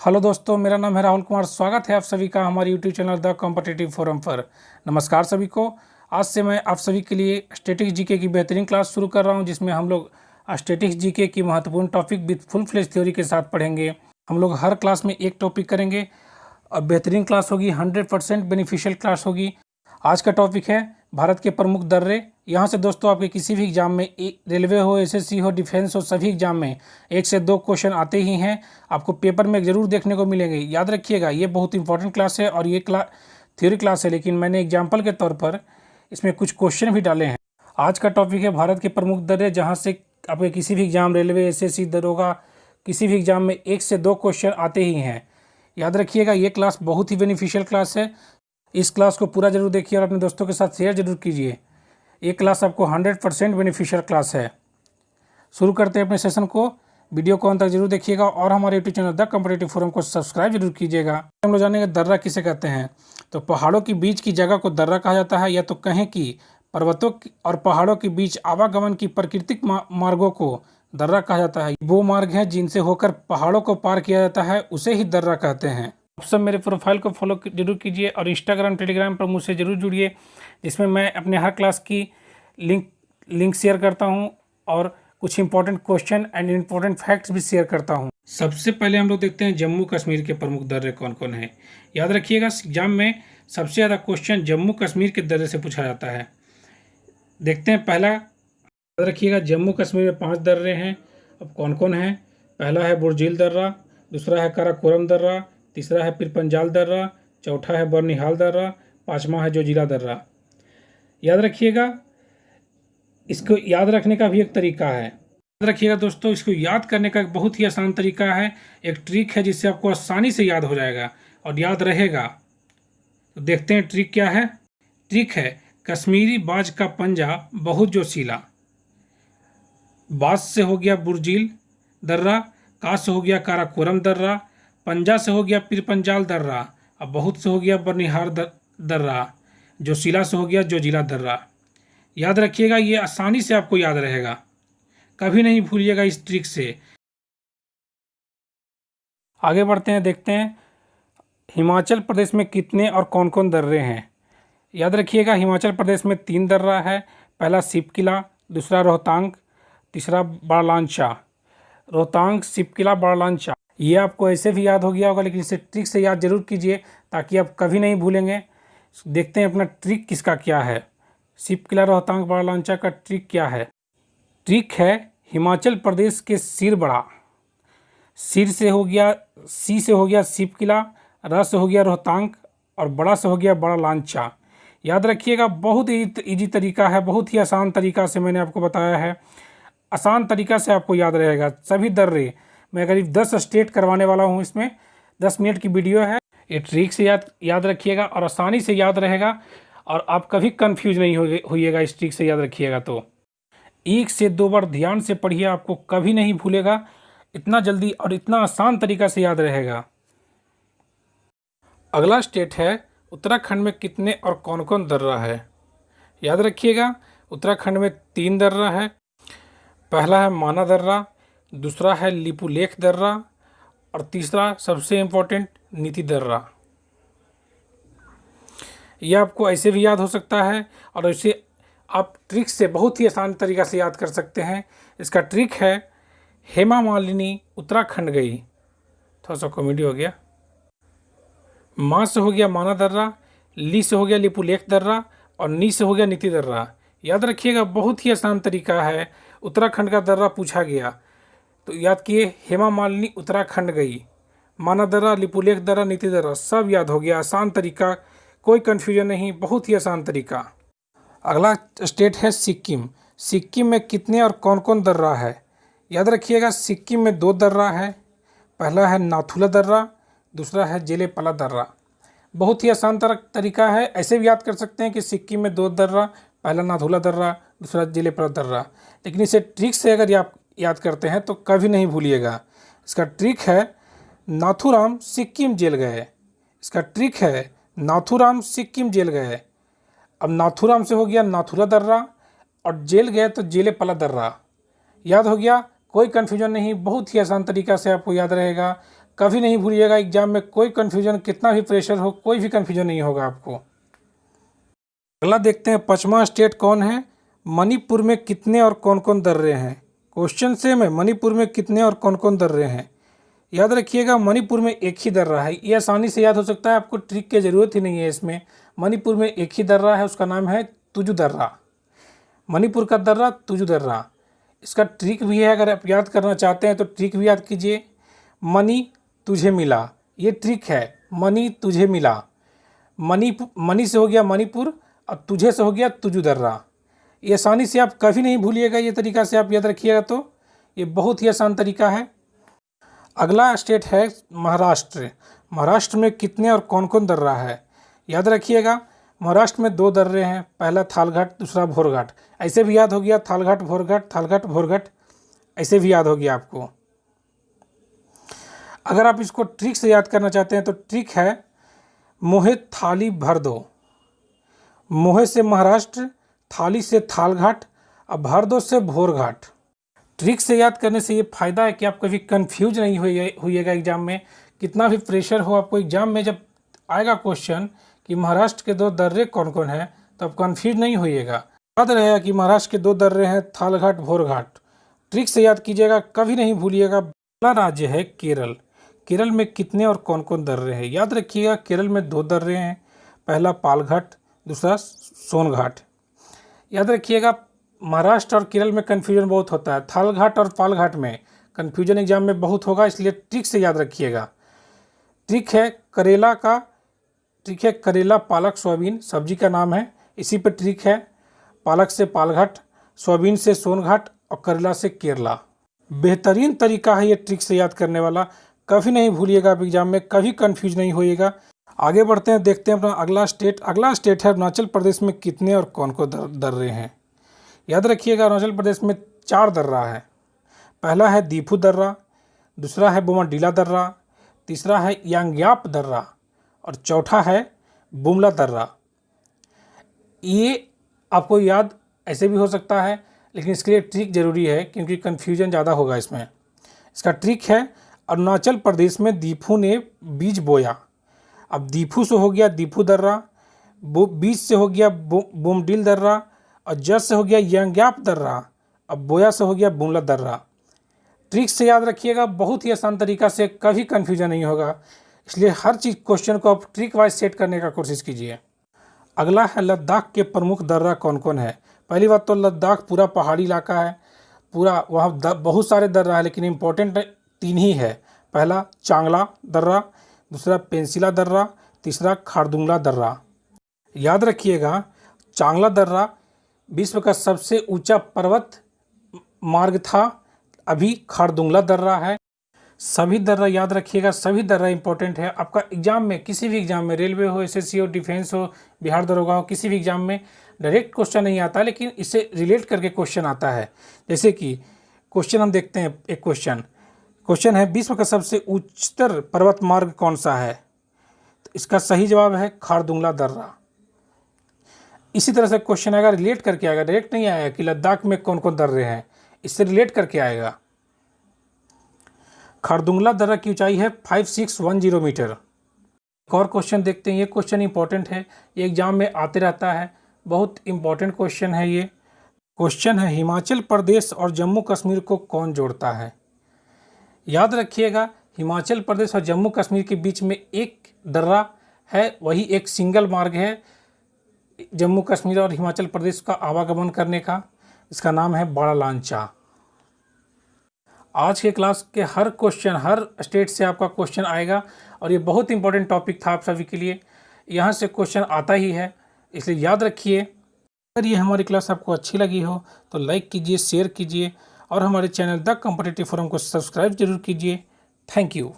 Hello दोस्तों, मेरा नाम है राहुल कुमार। स्वागत है आप सभी का हमारे YouTube channel the competitive forum पर। नमस्कार सभी को। आज से मैं आप सभी के लिए स्टैटिक्स जीके की बेहतरीन क्लास शुरू कर रहा हूं, जिसमें हम लोग स्टैटिक्स जीके की महत्वपूर्ण topic with full fledge theory के साथ पढ़ेंगे। हम लोग हर क्लास में एक टॉपिक करेंगे और बेहतरीन क्लास होगी, 100% बेनिफिशियल क्लास होगी। आज का टॉपिक है भारत के प्रमुख दर्रे। यहाँ से दोस्तों आपके किसी भी एग्जाम में, रेलवे हो, एसएससी हो, डिफेंस हो, सभी एग्जाम में 1 से 2 क्वेश्चन आते ही हैं। आपको पेपर में ज़रूर देखने को मिलेंगे। याद रखिएगा, ये बहुत इंपॉर्टेंट क्लास है और ये थ्योरी क्लास है, लेकिन मैंने एग्जाम्पल के तौर पर इसमें कुछ क्वेश्चन भी डाले हैं। आज का टॉपिक है भारत के प्रमुख दर्रे, जहाँ से आपके किसी भी एग्जाम, रेलवे, एसएससी, दरोगा, किसी भी एग्जाम में 1 से 2 क्वेश्चन आते ही हैं। याद रखिएगा, ये क्लास बहुत ही बेनिफिशियल क्लास है। इस क्लास को पूरा जरूर देखिए और अपने दोस्तों के साथ शेयर जरूर कीजिए। ये क्लास आपको 100% बेनिफिशियल क्लास है। शुरू करते हैं अपने सेशन को। वीडियो को अंत तक जरूर देखिएगा और हमारे YouTube channel the competitive forum को सब्सक्राइब जरूर कीजिएगा। हम लोग जानेंगे दर्रा किसे कहते हैं। तो पहाड़ों के बीच की जगह को दर्रा कहा जाता है, या तो कहें कि पर्वतों और पहाड़ों के बीच आवागमन की प्राकृतिक मार्गों को दर्रा कहा जाता है। वो मार्ग हैं जिनसे होकर पहाड़ों को पार किया जाता है, उसे ही दर्रा कहते हैं। आप सब मेरे प्रोफाइल को फॉलो जरूर कीजिए और इंस्टाग्राम, टेलीग्राम पर मुझसे जरूर जुड़िए, जिसमें मैं अपने हर क्लास की लिंक शेयर करता हूं और कुछ important question and important facts भी शेयर करता हूं। सबसे पहले हम लोग देखते हैं जम्मू कश्मीर के प्रमुख दर्रे कौन कौन हैं। याद रखिएगा, एग्जाम में सबसे ज़्यादा क्वेश्चन जम्मू कश्मीर के दर्रे से पूछा जाता है। देखते हैं पहला। याद रखिएगा, जम्मू कश्मीर में 5 दर्रे हैं। अब कौन कौन हैं? पहला है बुर्जिल दर्रा, दूसरा है काराकोरम दर्रा, तीसरा है पीरपंजाल दर्रा, चौथा है बर्निहाल दर्रा, 5वां है जोजिला दर्रा। याद रखिएगा, इसको याद रखने का भी एक तरीका है। याद रखिएगा दोस्तों, इसको याद करने का एक बहुत ही आसान तरीका है, एक ट्रिक है जिससे आपको आसानी से याद हो जाएगा और याद रहेगा। तो देखते हैं ट्रिक क्या है। ट्रिक है, कश्मीरी बाज का पंजा बहुत जोशीला। बाज से हो गया बुर्जिल दर्रा, का से हो गया काराकोरम दर्रा, पंजा से हो गया पीरपंजाल दर्रा, अब बहुत से हो गया बर्निहाल दर्रा, जोशीला से हो गया जोजिला दर्रा। याद रखिएगा, ये आसानी से आपको याद रहेगा, कभी नहीं भूलिएगा इस ट्रिक से। आगे बढ़ते हैं, देखते हैं हिमाचल प्रदेश में कितने और कौन कौन दर्रे हैं। याद रखिएगा, हिमाचल प्रदेश में 3 दर्रा है। पहला सिपकिला, दूसरा रोहतांग, तीसरा बाड़लांचा। रोहतांग, सिपकिला, बाड़लांचा, ये आपको ऐसे भी याद हो गया होगा, लेकिन इसे ट्रिक से याद जरूर कीजिए ताकि आप कभी नहीं भूलेंगे। देखते हैं अपना ट्रिक किसका क्या है। सिपकिला, रोहतांग, बाड़लांचा का ट्रिक क्या है? ट्रिक है, हिमाचल प्रदेश के सिर बड़ा। सिर से हो गया, सी से हो गया सिपकिला, र से हो गया रोहतांग और बड़ा से हो गया बाड़लांचा। याद रखिएगा, बहुत ईजी तरीका है, बहुत ही आसान तरीका से मैंने आपको बताया है। आसान तरीका से आपको याद रहेगा सभी दर्रे। मैं करीब 10 स्टेट करवाने वाला हूँ, इसमें 10 मिनट की वीडियो है। ये ट्रिक से याद रखिएगा और आसानी से याद रहेगा और आप कभी कंफ्यूज नहीं होइएगा इस ट्रिक से याद रखिएगा। तो 1 से 2 बार ध्यान से पढ़िए, आपको कभी नहीं भूलेगा। इतना जल्दी और इतना आसान तरीका से याद रहेगा। अगला स्टेट है उत्तराखंड में कितने और कौन कौन दर्रा है। याद रखिएगा, उत्तराखंड में 3 दर्रा है। पहला है माना दर्रा, दूसरा है लिपुलेख दर्रा और तीसरा सबसे इम्पोर्टेंट नीति दर्रा। यह आपको ऐसे भी याद हो सकता है और ऐसे आप ट्रिक से बहुत ही आसान तरीका से याद कर सकते हैं। इसका ट्रिक है, हेमा मालिनी उत्तराखंड गई। थोड़ा सा कॉमेडी हो गया। माँ से हो गया माना दर्रा, ली से हो गया लिपुलेख दर्रा और नी से हो गया नीति दर्रा। याद रखिएगा, बहुत ही आसान तरीका है। उत्तराखंड का दर्रा पूछा गया तो याद किए, हेमा मालिनी उत्तराखंड गई, माना दर्रा, लिपुलेख दर्रा, नीति दर्रा, सब याद हो गया। आसान तरीका, कोई कन्फ्यूजन नहीं, बहुत ही आसान तरीका। अगला स्टेट है सिक्किम। सिक्किम में कितने और कौन कौन दर्रा है। याद रखिएगा, सिक्किम में 2 दर्रा है। पहला है नाथुला दर्रा, दूसरा है जेलेपला दर्रा। बहुत ही आसान तरीका है, ऐसे भी याद कर सकते हैं कि सिक्किम में 2 दर्रा, पहला नाथुला दर्रा, दूसरा जेलेपला दर्रा। लेकिन इसे ट्रिक से अगर आप याद करते हैं तो कभी नहीं भूलिएगा। इसका ट्रिक है, नाथुराम सिक्किम जेल गए। इसका ट्रिक है, नाथुराम सिक्किम जेल गए। अब नाथुराम से हो गया नाथुला दर्रा और जेल गए तो जेलेपला दर्रा। याद हो गया, कोई कन्फ्यूजन नहीं, बहुत ही आसान तरीका से आपको याद रहेगा। कभी नहीं भूलिएगा। एग्जाम में कोई कन्फ्यूजन, कितना भी प्रेशर हो, कोई भी कन्फ्यूजन नहीं होगा आपको। अगला देखते हैं, 5वां स्टेट कौन है? मणिपुर में कितने और कौन कौन दर्रे हैं? क्वेश्चन सेम है, मणिपुर में कितने और कौन कौन दर्रे हैं। याद रखिएगा, मणिपुर में एक ही दर्रा है। ये आसानी से याद हो सकता है, आपको ट्रिक की ज़रूरत ही नहीं है इसमें। मणिपुर में एक ही दर्रा है, उसका नाम है तुजु दर्रा। मणिपुर का दर्रा तुजु दर्रा। इसका ट्रिक भी है, अगर आप याद करना चाहते हैं तो ट्रिक भी याद कीजिए। मनी तुझे मिला, ये ट्रिक है। मनी तुझे मिला, मनी से हो गया मणिपुर और तुझे से हो गया तुजु दर्रा। ये आसानी से आप कभी नहीं भूलिएगा, ये तरीका से आप याद रखिएगा तो ये बहुत ही आसान तरीका है। अगला स्टेट है महाराष्ट्र। महाराष्ट्र में कितने और कौन कौन दर्रा है? याद रखिएगा, महाराष्ट्र में 2 दर्रे हैं, पहला थालघाट, दूसरा भोरघाट। ऐसे भी याद हो गया, थालघाट भोरघाट, थालघाट भोरघाट, ऐसे भी याद हो गया आपको। अगर आप इसको ट्रिक से याद करना चाहते हैं तो ट्रिक है मोहे थाली भर दो। मोहे से महाराष्ट्र, थाली से थालघाट और भर दो से भोरघाट। ट्रिक से याद करने से ये फ़ायदा है कि आप कभी कंफ्यूज नहीं होइएगा एग्जाम में। कितना भी प्रेशर हो, आपको एग्जाम में जब आएगा क्वेश्चन कि महाराष्ट्र के 2 दर्रे कौन कौन है, तो आप कन्फ्यूज नहीं होइएगा। याद रहेगा कि महाराष्ट्र के 2 दर्रे हैं, थालघाट भोरघाट। ट्रिक से याद कीजिएगा, कभी नहीं भूलिएगा। अगला राज्य है केरल। केरल में कितने और कौन कौन दर्रे हैं? याद रखिएगा, केरल में 2 दर्रे हैं, पहला पालघाट, दूसरा सोनघाट। याद रखिएगा, महाराष्ट्र और केरल में कन्फ्यूजन बहुत होता है। थालघाट और पालघाट में कन्फ्यूजन एग्जाम में बहुत होगा, इसलिए ट्रिक से याद रखिएगा। ट्रिक है करेला पालक सोयाबीन, सब्जी का नाम है, इसी पर ट्रिक है। पालक से पालघाट, सोयाबीन से सोनघाट और करेला से केरला। बेहतरीन तरीका है ये ट्रिक से याद करने वाला, कभी नहीं भूलिएगा। आप एग्जाम में कभी कन्फ्यूज नहीं होइएगा। आगे बढ़ते हैं, देखते हैं अपना अगला स्टेट। अगला स्टेट है अरुणाचल प्रदेश में कितने और कौन कौन दर्रे हैं? याद रखिएगा, अरुणाचल प्रदेश में 4 दर्रा है। पहला है दीफू दर्रा, दूसरा है बोमाडीला दर्रा, तीसरा है यांग्याप दर्रा और चौथा है बुमला दर्रा। ये आपको याद ऐसे भी हो सकता है, लेकिन इसके लिए ट्रिक ज़रूरी है क्योंकि कन्फ्यूजन ज़्यादा होगा इसमें। इसका ट्रिक है, अरुणाचल प्रदेश में दीफू ने बीज बोया। अब दीफू से हो गया दीफू दर्रा, बीज से हो गया बोमडील दर्रा और जस से हो गया यांग्याप दर्रा, अब बोया से हो गया बुमला दर्रा। ट्रिक से याद रखिएगा, बहुत ही आसान तरीका से, कभी कन्फ्यूजन नहीं होगा। इसलिए हर चीज़ क्वेश्चन को आप ट्रिक वाइज सेट करने का कोशिश कीजिए। अगला है लद्दाख के प्रमुख दर्रा कौन कौन है? पहली बात तो लद्दाख पूरा पहाड़ी इलाका है, पूरा वहाँ बहुत सारे दर्रा है, लेकिन इम्पोर्टेंट 3 ही है। पहला चांगला दर्रा, दूसरा पेंसिला दर्रा, तीसरा खारदुंगला दर्रा। याद रखिएगा, चांगला दर्रा विश्व का सबसे ऊंचा पर्वत मार्ग था, अभी खारदुंगला दर्रा है। सभी दर्रा याद रखिएगा, सभी दर्रा इंपॉर्टेंट है। आपका एग्जाम में, किसी भी एग्जाम में, रेलवे हो, एसएससी हो, डिफेंस हो, बिहार दरोगा हो, किसी भी एग्जाम में डायरेक्ट क्वेश्चन नहीं आता, लेकिन इससे रिलेट करके क्वेश्चन आता है। जैसे कि क्वेश्चन हम देखते हैं, एक क्वेश्चन है, विश्व का सबसे उच्चतर पर्वत मार्ग कौन सा है? तो इसका सही जवाब है खारदुंगला दर्रा। इसी तरह से क्वेश्चन आएगा, रिलेट करके आएगा, डायरेक्ट नहीं आएगा कि लद्दाख में कौन कौन दर्रे हैं, इससे रिलेट करके आएगा। खारदुंगला दर्रा की ऊंचाई है 5610 मीटर। एक और क्वेश्चन देखते हैं, ये क्वेश्चन इंपॉर्टेंट है, ये एग्जाम में आते रहता है, बहुत इंपॉर्टेंट क्वेश्चन है। ये क्वेश्चन है, हिमाचल प्रदेश और जम्मू कश्मीर को कौन जोड़ता है? याद रखिएगा, हिमाचल प्रदेश और जम्मू कश्मीर के बीच में एक दर्रा है, वही एक सिंगल मार्ग है जम्मू कश्मीर और हिमाचल प्रदेश का आवागमन करने का। इसका नाम है बड़ा लांचा। आज के क्लास के हर क्वेश्चन, हर स्टेट से आपका क्वेश्चन आएगा और ये बहुत इंपॉर्टेंट टॉपिक था आप सभी के लिए। यहाँ से क्वेश्चन आता ही है, इसलिए याद रखिए। अगर ये हमारी क्लास आपको अच्छी लगी हो तो लाइक कीजिए, शेयर कीजिए और हमारे चैनल द कॉम्पिटिटिव फोरम को सब्सक्राइब जरूर कीजिए। Thank you.